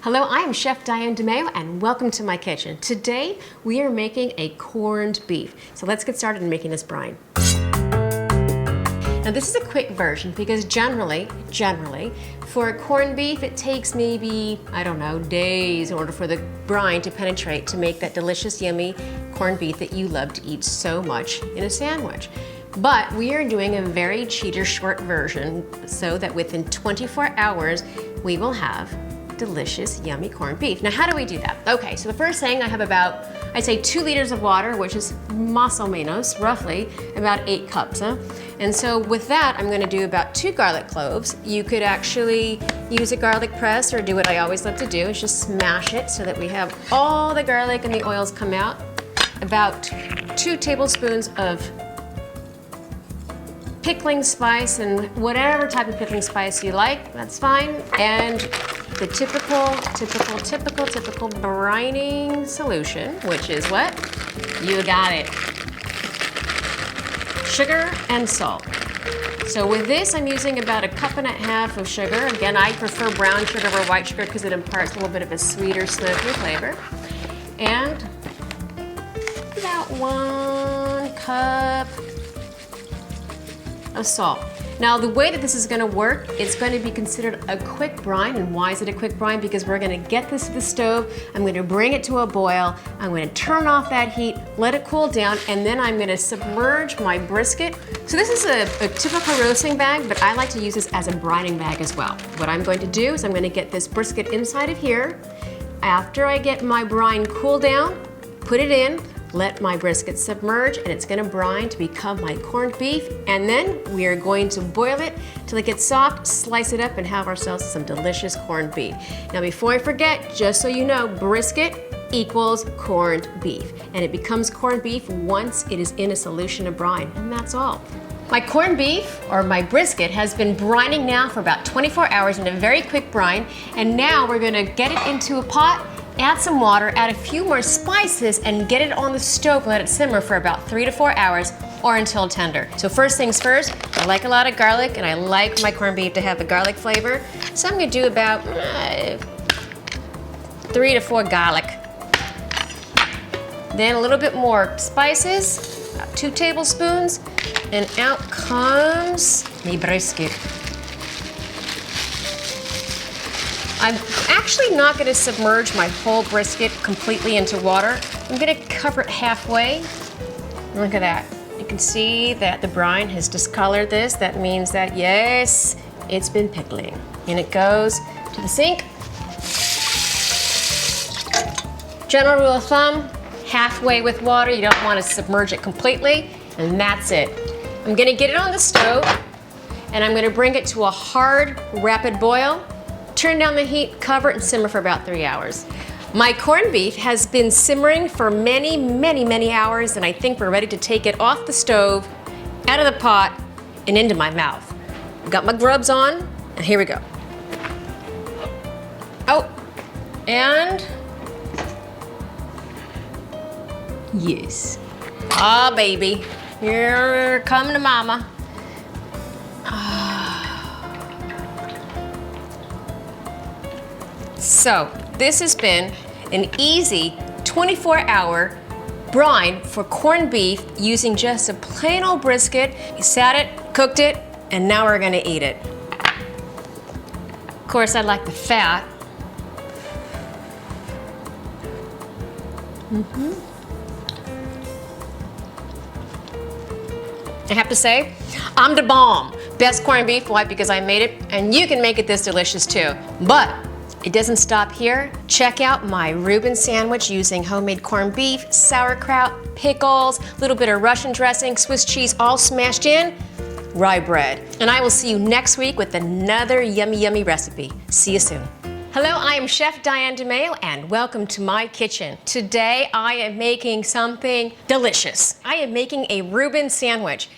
Hello, I am Chef Diane DeMayo and welcome to my kitchen. Today we are making a corned beef. So let's get started in making this brine. Now this is a quick version because generally, for a corned beef it takes maybe, I don't know, days in order for the brine to penetrate to make that delicious, yummy corned beef that you love to eat so much in a sandwich. But we are doing a very cheater short version so that within 24 hours we will have delicious, yummy corned beef. Now, how do we do that? Okay, so the first thing, I have about, I'd say 2 liters of water, which is más o menos, roughly, about 8 cups. And so with that, I'm gonna do about 2 garlic cloves. You could actually use a garlic press or do what I always love to do, is just smash it so that we have all the garlic and the oils come out. About 2 tablespoons of pickling spice, and whatever type of pickling spice you like, that's fine. And the typical brining solution, which is what? You got it. Sugar and salt. So with this, I'm using about 1.5 cups of sugar. Again, I prefer brown sugar over white sugar because it imparts a little bit of a sweeter, smoky flavor. And about 1 cup of salt. Now the way that this is going to work, it's going to be considered a quick brine. And why is it a quick brine? Because we're going to get this to the stove, I'm going to bring it to a boil, I'm going to turn off that heat, let it cool down, and then I'm going to submerge my brisket. So this is a typical roasting bag, but I like to use this as a brining bag as well. What I'm going to do is I'm going to get this brisket inside of here. After I get my brine cool down, put it in, let my brisket submerge, and it's gonna brine to become my corned beef, and then we are going to boil it till it gets soft, slice it up, and have ourselves some delicious corned beef. Now before I forget, just so you know, brisket equals corned beef, and it becomes corned beef once it is in a solution of brine, and that's all. My corned beef, or my brisket, has been brining now for about 24 hours in a very quick brine, and now we're gonna get it into a pot, add some water, add a few more spices, and get it on the stove and let it simmer for about 3 to 4 hours or until tender. So first things first, I like a lot of garlic and I like my corned beef to have the garlic flavor. So I'm gonna do about 3 to 4 garlic. Then a little bit more spices, about 2 tablespoons, and out comes my brisket. I'm actually not going to submerge my whole brisket completely into water. I'm going to cover it halfway. Look at that. You can see that the brine has discolored this. That means that, yes, it's been pickling. And it goes to the sink. General rule of thumb, halfway with water. You don't want to submerge it completely. And that's it. I'm going to get it on the stove, and I'm going to bring it to a hard, rapid boil. Turn down the heat, cover it, and simmer for about 3 hours. My corned beef has been simmering for many hours, and I think we're ready to take it off the stove, out of the pot, and into my mouth. I've got my gloves on, and here we go. Oh, and yes. Ah, baby, here come to mama. So this has been an easy 24-hour brine for corned beef using just a plain old brisket. You sat it, cooked it, and now we're gonna eat it. Of course, I like the fat. I have to say, I'm the bomb. Best corned beef, why? Because I made it, and you can make it this delicious too. But it doesn't stop here. Check out my Reuben sandwich using homemade corned beef, sauerkraut, pickles, a little bit of Russian dressing, Swiss cheese, all smashed in, rye bread. And I will see you next week with another yummy recipe. See you soon. Hello, I am Chef Diane DeMayo and welcome to my kitchen. Today I am making something delicious. I am making a Reuben sandwich.